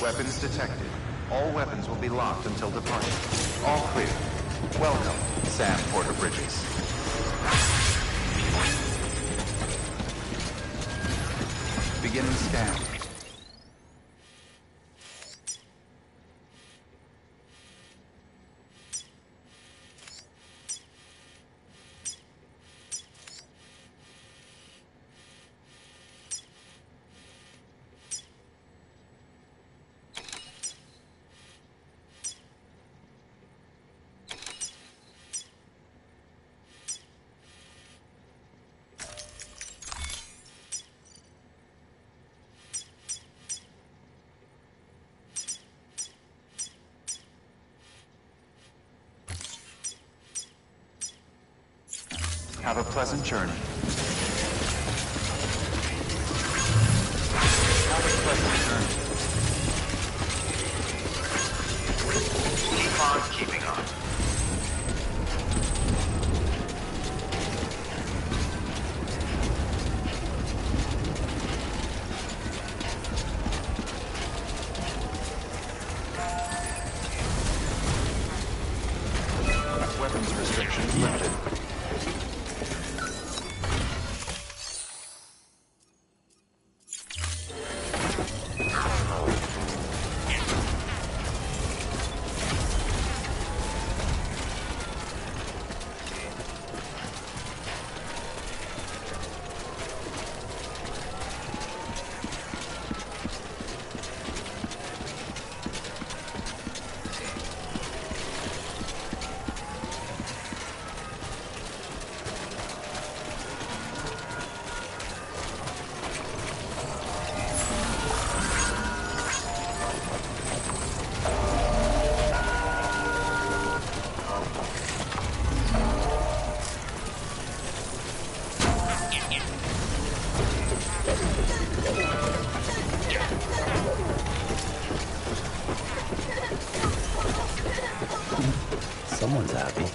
Weapons detected. All weapons will be locked until departure. All clear. Welcome, Sam Porter Bridges. Begin the scan. Have a pleasant journey. Have a pleasant journey. Keep on keeping on. Weapons restrictions lifted. Someone's happy.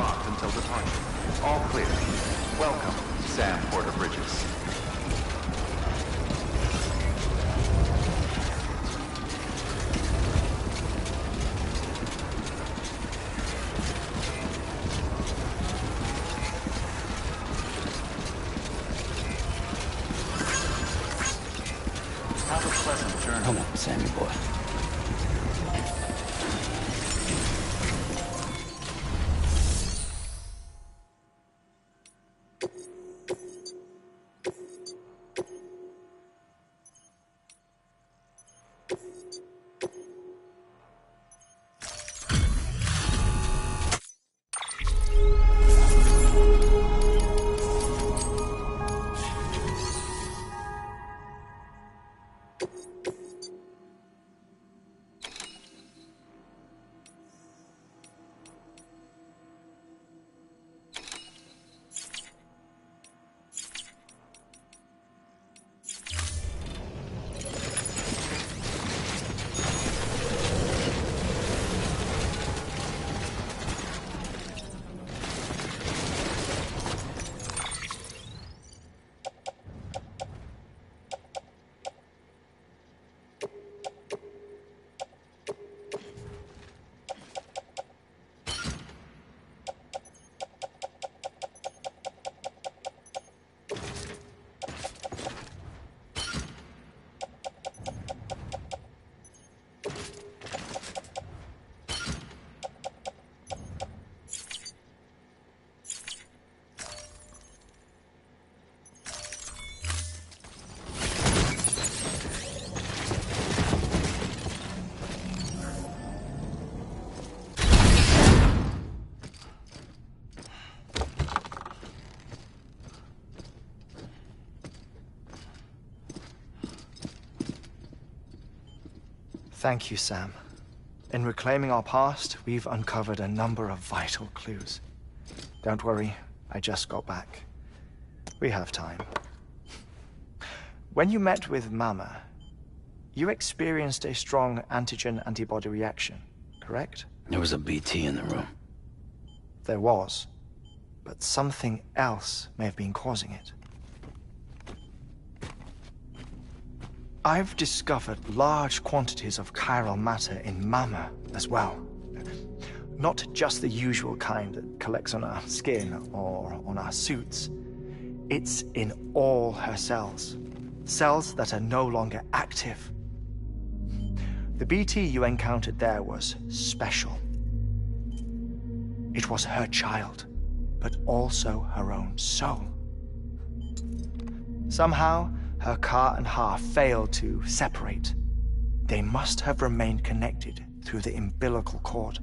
locked until departure. All clear. Welcome, Sam Porter Bridges. Have a pleasant journey. Come on, Sammy boy. Thank you, Sam. In reclaiming our past, we've uncovered a number of vital clues. Don't worry, I just got back. We have time. When you met with Mama, you experienced a strong antigen-antibody reaction, correct? There was a BT in the room. There was, but something else may have been causing it. I've discovered large quantities of chiral matter in Mama as well. Not just the usual kind that collects on our skin or on our suits. It's in all her cells. Cells that are no longer active. The BT you encountered there was special. It was her child, but also her own soul. Somehow, her car and half failed to separate. They must have remained connected through the umbilical cord.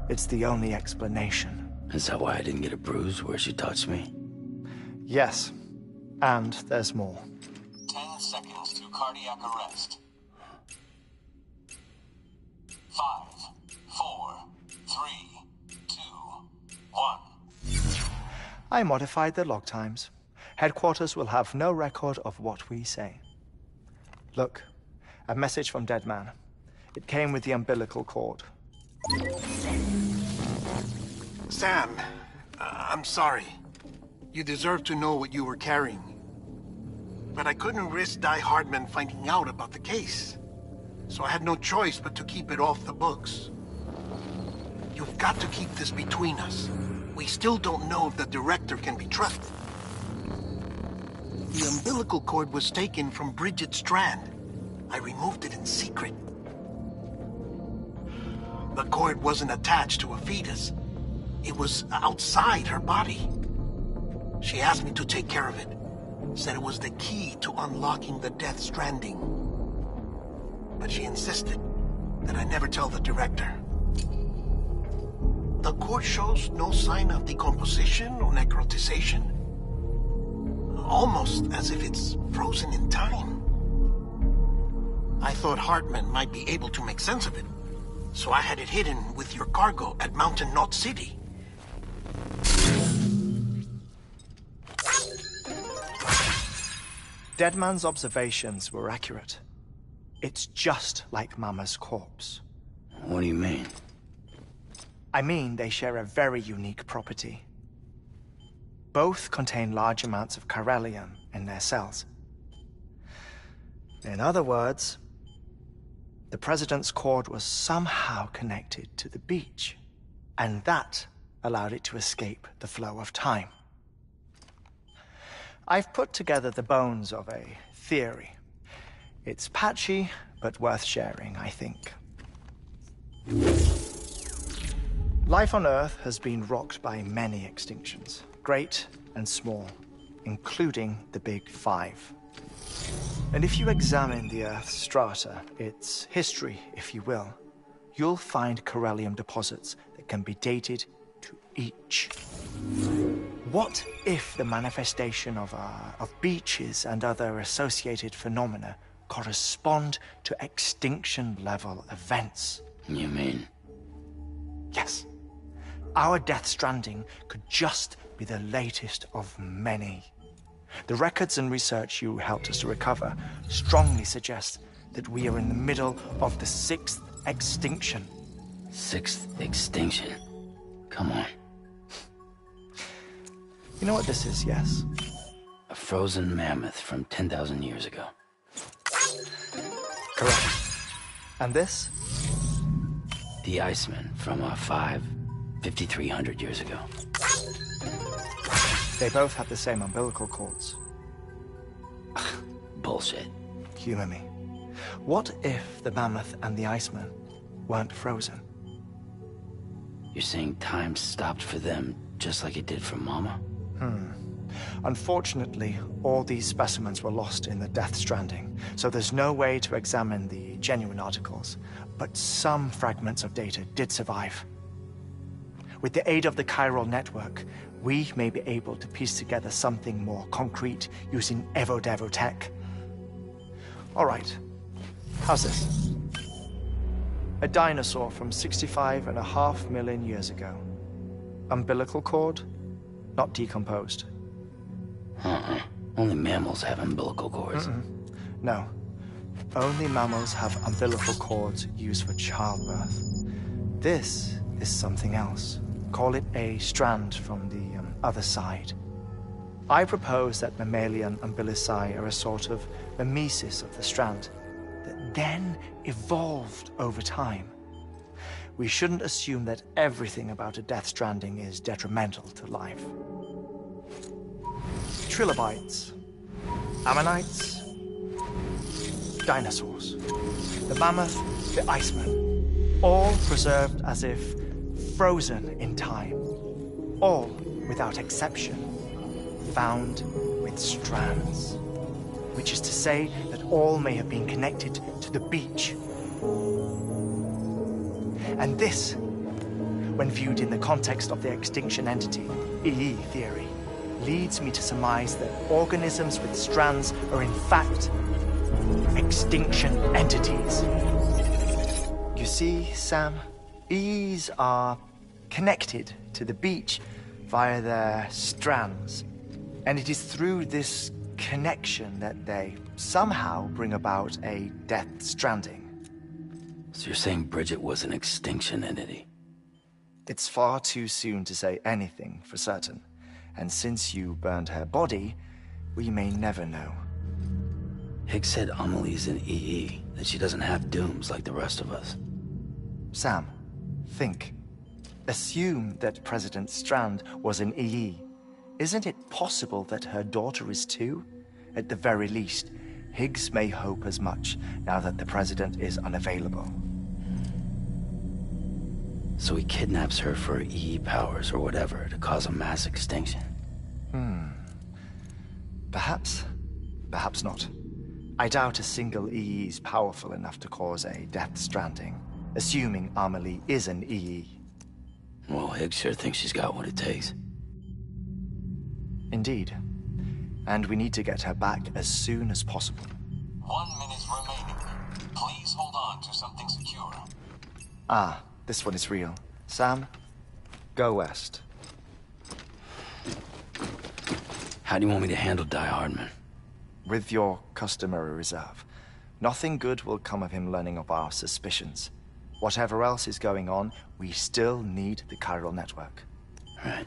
It's the only explanation. Is that why I didn't get a bruise where she touched me? Yes, and there's more. 10 seconds to cardiac arrest. 5, 4, 3, 2, 1. I modified the log times. Headquarters will have no record of what we say. Look, a message from Dead Man. It came with the umbilical cord. Sam, I'm sorry. You deserve to know what you were carrying. But I couldn't risk Di Hardman finding out about the case. So I had no choice but to keep it off the books. You've got to keep this between us. We still don't know if the director can be trusted. The umbilical cord was taken from Bridget Strand. I removed it in secret. The cord wasn't attached to a fetus. It was outside her body. She asked me to take care of it. Said it was the key to unlocking the Death Stranding. But she insisted that I never tell the director. The cord shows no sign of decomposition or necrotization. Almost as if it's frozen in time. I thought Hartman might be able to make sense of it, so I had it hidden with your cargo at Mountain Knot City. Deadman's observations were accurate. It's just like Mama's corpse. What do you mean? I mean, they share a very unique property. Both contain large amounts of chiralium in their cells. In other words, the President's cord was somehow connected to the beach, and that allowed it to escape the flow of time. I've put together the bones of a theory. It's patchy, but worth sharing, I think. Life on Earth has been rocked by many extinctions, great and small, including the Big Five. And if you examine the Earth's strata, its history, if you will, you'll find chiralium deposits that can be dated to each. What if the manifestation of beaches and other associated phenomena correspond to extinction-level events? You mean? Yes. Our Death Stranding could just be the latest of many. The records and research you helped us to recover strongly suggest that we are in the middle of the 6th extinction. 6th extinction? Come on. You know what this is, yes? A frozen mammoth from 10,000 years ago. Correct. And this? The Iceman from 5,300 years ago. They both have the same umbilical cords. Bullshit. Humor me. What if the mammoth and the Iceman weren't frozen? You're saying time stopped for them just like it did for Mama? Unfortunately, all these specimens were lost in the Death Stranding, so there's no way to examine the genuine articles. But some fragments of data did survive. With the aid of the chiral network, we may be able to piece together something more concrete using Evo-Devo tech. All right, how's this? A dinosaur from 65.5 million years ago. Umbilical cord, not decomposed. Only mammals have umbilical cords. No. Only mammals have umbilical cords used for childbirth. This is something else. Call it a strand from the other side. I propose that mammalian umbilici are a sort of mimesis of the strand that then evolved over time. We shouldn't assume that everything about a Death Stranding is detrimental to life. Trilobites, ammonites, dinosaurs, the mammoth, the Iceman, all preserved as if frozen in time, all, without exception, found with strands, which is to say that all may have been connected to the beach. And this, when viewed in the context of the extinction entity, EE theory, leads me to surmise that organisms with strands are in fact extinction entities. You see, Sam, EEs are connected to the beach via their strands. And it is through this connection that they somehow bring about a Death Stranding. So you're saying Bridget was an extinction entity? It's far too soon to say anything for certain. And since you burned her body, we may never know. Higgs said Amelie's an EE, that she doesn't have dooms like the rest of us. Sam, think. Assume that President Strand was an EE. Isn't it possible that her daughter is too? At the very least, Higgs may hope as much now that the President is unavailable. So he kidnaps her for EE powers or whatever to cause a mass extinction. Perhaps. Perhaps not. I doubt a single EE is powerful enough to cause a Death Stranding, assuming Amelie is an EE. Well, Higgs sure thinks she's got what it takes. Indeed. And we need to get her back as soon as possible. 1 minute remaining. Please hold on to something secure. Ah, this one is real. Sam, go west. How do you want me to handle Die Hardman? With your customary reserve. Nothing good will come of him learning of our suspicions. whatever else is going on, we still need the chiral network. Right.